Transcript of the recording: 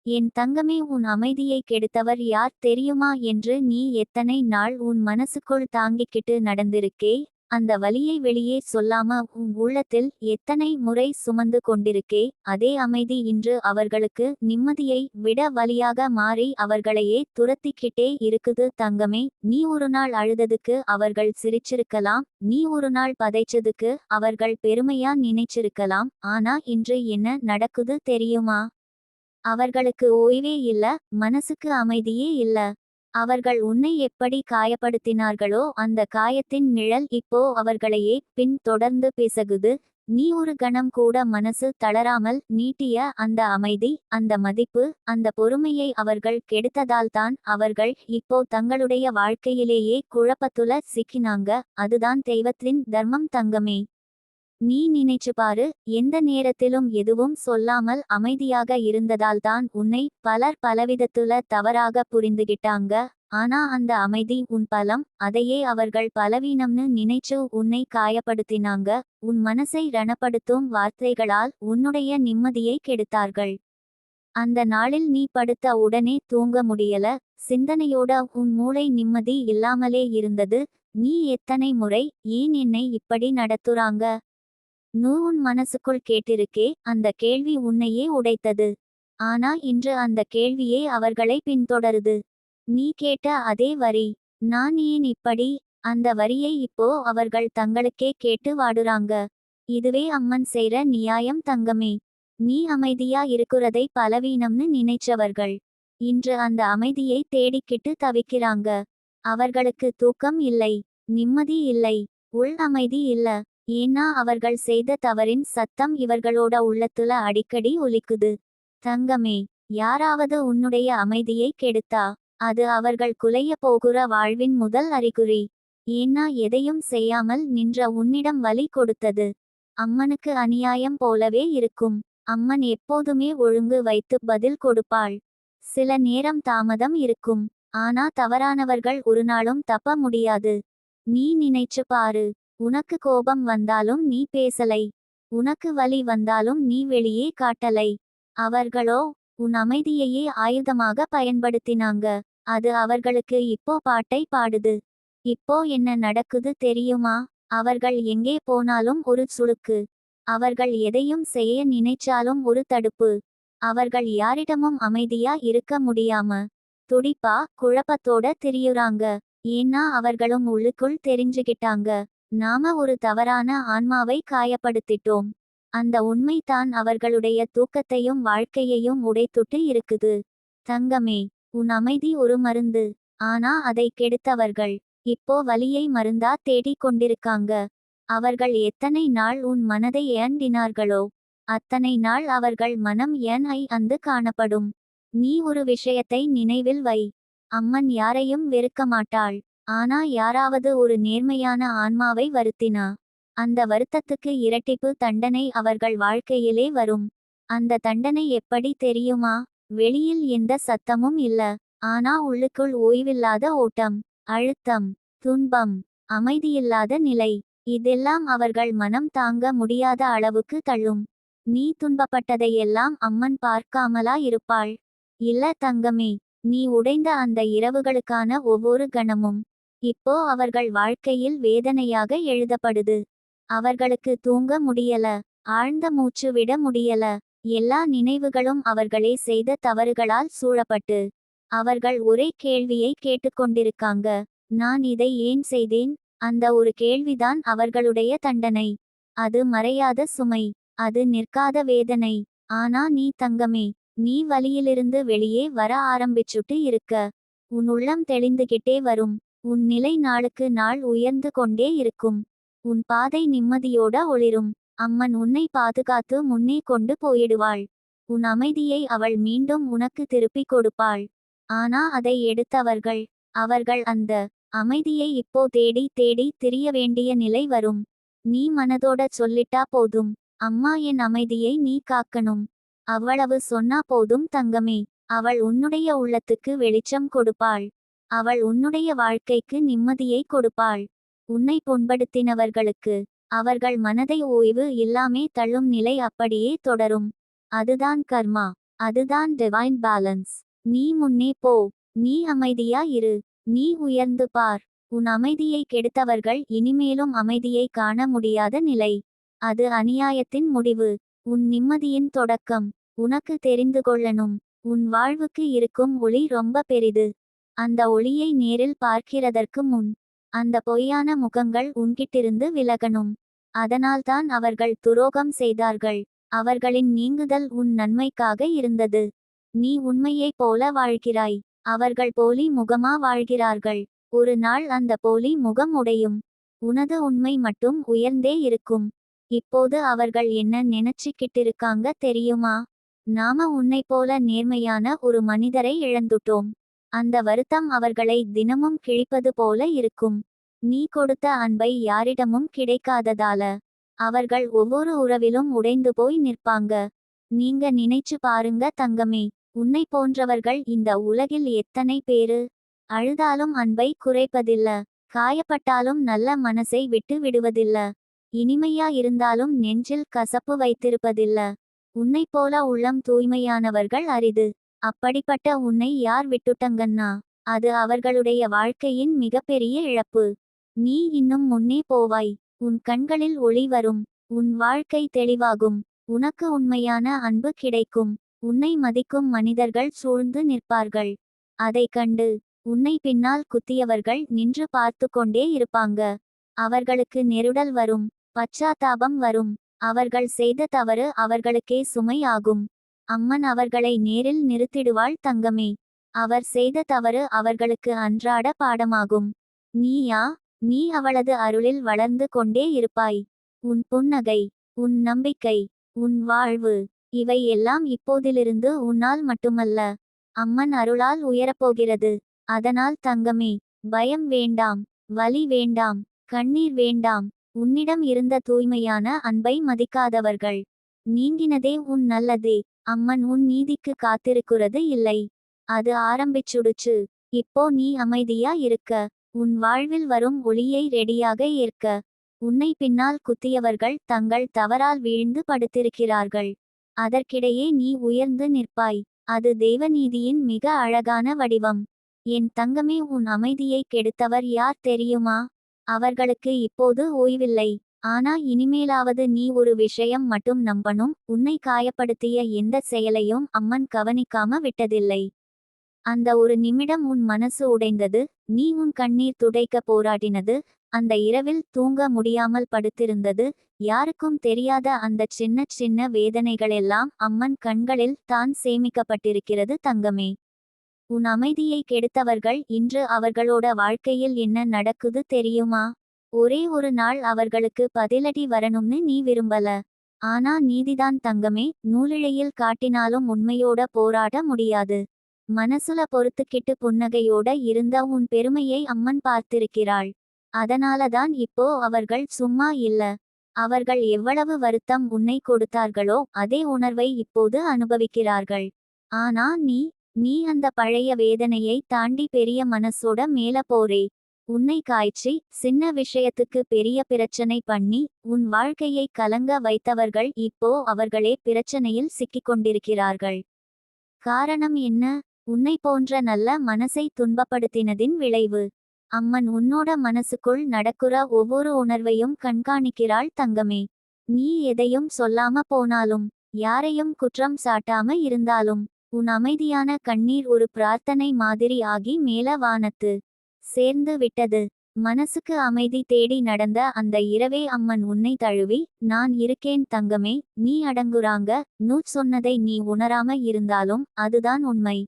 என் தங்கமே, உன் அமைதியை கெடுத்தவர் யார் தெரியுமா என்று நீ எத்தனை நாள் உன் மனசுக்குள் தாங்கிக்கிட்டு நடந்திருக்கே. அந்த வலியை வெளியே சொல்லாம உன் உள்ளத்தில் எத்தனை முறை சுமந்து கொண்டிருக்கே. அதே அமைதி இன்று அவர்களுக்கு நிம்மதியை விட வலியாக மாறி அவர்களையே துரத்திக்கிட்டே இருக்குது தங்கமே. நீ ஒரு நாள் அழுததுக்கு அவர்கள் சிரிச்சிருக்கலாம். நீ ஒரு நாள் பதைச்சதுக்கு அவர்கள் பெருமையா நினைச்சிருக்கலாம். ஆனா இன்று என்ன நடக்குது தெரியுமா? அவர்களுக்கு ஓய்வே இல்ல, மனசுக்கு அமைதியே இல்ல. அவர்கள் உன்னை எப்படி காயப்படுத்தினார்களோ அந்த காயத்தின் நிழல் இப்போ அவர்களையே பின் தொடர்ந்து பிசகுது. நீ ஒரு கணம் கூட மனசு தளராமல் நீட்டிய அந்த அமைதி, அந்த மதிப்பு, அந்த பொறுமையை அவர்கள் கெடுத்ததால்தான் அவர்கள் இப்போ தங்களுடைய வாழ்க்கையிலேயே குழப்பத்துல சிக்கினாங்க. அதுதான் தெய்வத்தின் தர்மம் தங்கமே. நீ நினைச்சு பாரு, எந்த நேரத்திலும் எதுவும் சொல்லாமல் அமைதியாக இருந்ததால்தான் உன்னை பலர் பலவிதத்துல தவறாக புரிந்துகிட்டாங்க. ஆனா அந்த அமைதி உன் பலம், அதையே அவர்கள் பலவீனம்னு நினைச்சு உன்னை காயப்படுத்தினாங்க. உன் மனசை ரணப்படுத்தும் வார்த்தைகளால் உன்னுடைய நிம்மதியை கெடுத்தார்கள். அந்த நாளில் நீ படுத்த உடனே தூங்க முடியல. சிந்தனையோட உன் மூளை நிம்மதி இல்லாமலே இருந்தது. நீ எத்தனை முறை ஏன் என்னை இப்படி நடத்துறாங்க உன் மனசுக்குள் கேட்டிருக்கே. அந்த கேள்வி உன்னையே உடைத்தது. ஆனா இன்று அந்த கேள்வியே அவர்களை பின்தொடருது. நீ கேட்ட அதே வரி, நான் ஏன் இப்படி? அந்த வரியை இப்போ அவர்கள் தங்களுக்கே கேட்டு வாடுறாங்க. இதுவே அம்மன் செய்ற நியாயம் தங்கமே. நீ அமைதியா இருக்குறதை பலவீனம்னு நினைச்சவர்கள் இன்று அந்த அமைதியை தேடிக்கிட்டு தவிக்கிறாங்க. அவர்களுக்கு தூக்கம் இல்லை, நிம்மதி இல்லை, உள் அமைதி இல்ல. ஏன்னா அவர்கள் செய்த தவறின் சத்தம் இவர்களோட உள்ளத்துல அடிக்கடி ஒலிக்குது. தங்கமே, யாராவது உன்னுடைய அமைதியை கெடுத்தா அது அவர்கள் குலைய போகிற வாழ்வின் முதல் அறிகுறி. ஏன்னா எதையும் செய்யாமல் நின்ற உன்னிடம் வலி கொடுத்தது அம்மனுக்கு அநியாயம் போலவே இருக்கும். அம்மன் எப்போதுமே ஒழுங்கு வைத்து பதில் கொடுப்பாள். சில நேரம் தாமதம் இருக்கும். ஆனா தவறானவர்கள் ஒரு நாளும் தப்ப முடியாது. நீ நினைச்சு பாரு, உனக்கு கோபம் வந்தாலும் நீ பேசலை. உனக்கு வலி வந்தாலும் நீ வெளியே காட்டலை. அவர்களோ உன் அமைதியையே ஆயுதமாக பயன்படுத்தினாங்க. அது அவர்களுக்கு இப்போ பாட்டை பாடுது. இப்போ என்ன நடக்குது தெரியுமா? அவர்கள் எங்கே போனாலும் ஒரு சுளுக்கு. அவர்கள் எதையும் செய்ய நினைச்சாலும் ஒரு தடுப்பு. அவர்கள் யாரிடமும் அமைதியா இருக்க முடியாம துடிப்பா குழப்பத்தோட திரியுறாங்க. ஏன்னா அவர்களும் உள்ளுக்குள் தெரிஞ்சுகிட்டாங்க, நாம ஒரு தவறான ஆன்மாவை காயப்படுத்திட்டோம். அந்த உண்மை தான் அவர்களுடைய தூக்கத்தையும் வாழ்க்கையையும் உடைத்துட்டு இருக்குது. தங்கமே, உன் அமைதி ஒரு மருந்து. ஆனா அதை கெடுத்தவர்கள் இப்போ வலியை மருந்தா தேடிக் கொண்டிருக்காங்க. அவர்கள் எத்தனை நாள் உன் மனதை ஏந்தினார்களோ அத்தனை நாள் அவர்கள் மனம் அந்து காணப்படும். நீ ஒரு விஷயத்தை நினைவில் வை, அம்மன் யாரையும் வெறுக்க மாட்டாள். ஆனா யாராவது ஒரு நேர்மையான ஆன்மாவை வருத்தினா அந்த வருத்தத்துக்கு இரட்டிப்பு தண்டனை அவர்கள் வாழ்க்கையிலே வரும். அந்த தண்டனை எப்படி தெரியுமா? வெளியில் எந்த சத்தமும் இல்ல, ஆனா உள்ளுக்குள் ஓய்வில்லாத ஓட்டம், அழுத்தம், துன்பம், அமைதியில்லாத நிலை. இதெல்லாம் அவர்கள் மனம் தாங்க முடியாத அளவுக்கு தள்ளும். நீ துன்பப்பட்டதையெல்லாம் அம்மன் பார்க்காமலா இருப்பாள்? இல்ல தங்கமே, நீ உடைந்த அந்த இரவுகளுக்கான ஒவ்வொரு கணமும் இப்போ அவர்கள் வாழ்க்கையில் வேதனையாக எழுதப்படுது. அவர்களுக்கு தூங்க முடியல, ஆழ்ந்த மூச்சு விட முடியல. எல்லா நினைவுகளும் அவர்களே செய்த தவறுகளால் சூழப்பட்டு அவர்கள் ஒரே கேள்வியை கேட்டுக்கொண்டிருக்காங்க, நான் இதை ஏன் செய்தேன்? அந்த ஒரு கேள்விதான் அவர்களுடைய தண்டனை. அது மறையாத சுமை, அது நிற்காத வேதனை. ஆனா நீ தங்கமே, நீ வலியிலிருந்து வெளியே வர ஆரம்பிச்சுட்டு இருக்க. உன் உள்ளம் தெளிந்துகிட்டே வரும். உன் நிலை நாளுக்கு நாள் உயர்ந்து கொண்டே இருக்கும். உன் பாதை நிம்மதியோட ஒளிரும். அம்மன் உன்னை பாதுகாத்து முன்னே கொண்டு போயிடுவாள். உன் அமைதியை அவள் மீண்டும் உனக்கு திருப்பிக் கொடுப்பாள். ஆனா அதை எடுத்தவர்கள், அவர்கள் அந்த அமைதியை இப்போ தேடி தேடி திரிய வேண்டிய நிலை வரும். நீ மனதோட சொல்லிட்டா போதும், அம்மா என் அமைதியை நீ காக்கணும். அவ்வளவு சொன்னா போதும் தங்கமே. அவள் உன்னுடைய உள்ளத்துக்கு வெளிச்சம் கொடுப்பாள். அவள் உன்னுடைய வாழ்க்கைக்கு நிம்மதியை கொடுப்பாள். உன்னை புண்படுத்தினவர்களுக்கு அவர்கள் மனதை ஓய்வு இல்லாமே தள்ளும் நிலை அப்படியே தொடரும். அதுதான் கர்மா. அதுதான் டிவைன் பேலன்ஸ். நீ முன்னே போ. நீ அமைதியா இரு. நீ உயர்ந்து பார். உன் அமைதியை கெடுத்தவர்கள் இனிமேலும் அமைதியை காண முடியாத நிலை. அது அநியாயத்தின் முடிவு. உன் நிம்மதியின் தொடக்கம். உனக்கு தெரிந்து கொள்ளணும். உன் வாழ்வுக்கு இருக்கும் ஒளி ரொம்ப பெரிது. அந்த ஒளியை நேரில் பார்க்கிறதற்கு முன் அந்த பொய்யான முகங்கள் உன்கிட்டிருந்து விலகணும். அதனால்தான் அவர்கள் துரோகம் செய்தார்கள். அவர்களின் நீங்குதல் உன் நன்மைக்காக இருந்தது. நீ உண்மையைப் போல வாழ்கிறாய். அவர்கள் போலி முகமா வாழ்கிறார்கள். ஒரு நாள் அந்த போலி முகம் உடையும். உனது உண்மை மட்டும் உயர்ந்தே இருக்கும். இப்போது அவர்கள் என்ன நினைச்சுக்கிட்டிருக்காங்க தெரியுமா? நாம உன்னைப் போல நேர்மையான ஒரு மனிதரை இழந்துட்டோம். அந்த வருத்தம் அவர்களை தினமும் கிழிப்பது போல இருக்கும். நீ கொடுத்த அன்பை யாரிடமும் கிடைக்காததால அவர்கள் ஒவ்வொரு உறவிலும் உடைந்து போய் நிற்பாங்க. நீங்க நினைச்சு பாருங்க தங்கமே. உன்னை போன்றவர்கள் இந்த உலகில் எத்தனை பேரு? அழுதாலும் அன்பை குறைப்பதில்ல. காயப்பட்டாலும் நல்ல மனசை விட்டு விடுவதில்ல. இனிமையா இருந்தாலும் நெஞ்சில் கசப்பு வைத்திருப்பதில்ல. உன்னைப் போல உள்ளம் தூய்மையானவர்கள் அரிது. அப்படிப்பட்ட உன்னை யார் விட்டுட்டங்கன்னா அது அவர்களுடைய வாழ்க்கையின் மிகப்பெரிய இழப்பு. நீ இன்னும் முன்னே போவாய். உன் கண்களில் ஒளி வரும். உன் வாழ்க்கை தெளிவாகும். உனக்கு உண்மையான அன்பு கிடைக்கும். உன்னை மதிக்கும் மனிதர்கள் சூழ்ந்து நிற்பார்கள். அதை கண்டு உன்னை பின்னால் குத்தியவர்கள் நின்று பார்த்து கொண்டே இருப்பாங்க. அவர்களுக்கு நெருடல் வரும். பச்சாத்தாபம் வரும். அவர்கள் செய்த தவறு அவர்களுக்கே சுமை ஆகும். அம்மன் அவர்களை நேரில் நிறுத்திடுவாள் தங்கமே. அவர் செய்த தவறு அவர்களுக்கு அன்றாட பாடமாகும். நீயா? நீ அவளது அருளில் வளர்ந்து கொண்டே இருப்பாய். உன் புன்னகை, உன் நம்பிக்கை, உன் வாழ்வு, இவை எல்லாம் இப்போதிலிருந்து உன்னால் மட்டுமல்ல, அம்மன் அருளால் உயரப்போகிறது. அதனால் தங்கமே, பயம் வேண்டாம். வலி வேண்டாம். கண்ணீர் வேண்டாம். உன்னிடம் இருந்த தூய்மையான அன்பை மதிக்காதவர்கள் நீங்கினதே உன் நல்லதே. அம்மன் உன் நீதிக்கு காத்திருக்கிறது இல்லை. அது ஆரம்பிச்சுடுச்சு. இப்போ நீ அமைதியா இருக்க. உன் வாழ்வில் வரும் ஒளியை ரெடியாக ஏற்க. உன்னை பின்னால் குத்தியவர்கள் தங்கள் தவறால் வீழ்ந்து படுத்திருக்கிறார்கள். அதற்கிடையே நீ உயர்ந்து நிற்பாய். அது தெய்வநீதியின் மிக அழகான வடிவம். என் தங்கமே, உன் அமைதியை கெடுத்தவர் யார் தெரியுமா? அவர்களுக்கு இப்போது ஓய்வில்லை. ஆனா இனிமேலாவது நீ ஒரு விஷயம் மட்டும் நம்பணும். உன்னை காயப்படுத்திய எந்த செயலையும் அம்மன் கவனிக்காம விட்டதில்லை. அந்த ஒரு நிமிடம் உன் மனசு உடைந்தது. நீ உன் கண்ணீர் துடைக்க போராடினது. அந்த இரவில் தூங்க முடியாமல் படுத்திருந்தது. யாருக்கும் தெரியாத அந்த சின்ன சின்ன வேதனைகளெல்லாம் அம்மன் கண்களில் தான் சேமிக்கப்பட்டிருக்கிறது தங்கமே. உன் அமைதியை கெடுத்தவர்கள் இன்று அவர்களோட வாழ்க்கையில் என்ன நடக்குது தெரியுமா? ஒரே ஒரு நாள் அவர்களுக்கு பதிலடி வரணும்னு நீ விரும்பல. ஆனா நீதிதான் தங்கமே. நூலிழையில் காட்டினாலும் உண்மையோட போராட முடியாது. மனசுல பொறுத்துக்கிட்டு புன்னகையோட இருந்த உன் பெருமையை அம்மன் பார்த்திருக்கிறாள். அதனாலதான் இப்போ அவர்கள் சும்மா இல்ல. அவர்கள் எவ்வளவு வருத்தம் உன்னை கொடுத்தார்களோ அதே உணர்வை இப்போது அனுபவிக்கிறார்கள். ஆனா நீ அந்த பழைய வேதனையை தாண்டி பெரிய மனசோட மேல போறே. உன்னை காய்ச்சி சின்ன விஷயத்துக்கு பெரிய பிரச்சனை பண்ணி உன் வாழ்க்கையை கலங்க வைத்தவர்கள் இப்போ அவர்களே பிரச்சனையில் சிக்கிக்கொண்டிருக்கிறார்கள். காரணம் என்ன? உன்னை போன்ற நல்ல மனசை துன்பப்படுத்தினதின் விளைவு. அம்மன் உன்னோட மனசுக்குள் நடக்குற ஒவ்வொரு உணர்வையும் கண்காணிக்கிறாள் தங்கமே. நீ எதையும் சொல்லாம போனாலும், யாரையும் குற்றம் சாட்டாம இருந்தாலும், உன் அமைதியான கண்ணீர் ஒரு பிரார்த்தனை மாதிரி ஆகி மேல வானத்து சேர்ந்து விட்டது. மனசுக்கு அமைதி தேடி நடந்த அந்த இரவே அம்மன் உன்னை தழுவி, நான் இருக்கேன் தங்கமே, நீ அடங்குறாங்க. சொன்னதை நீ உணராம இருந்தாலும் அதுதான் உண்மை.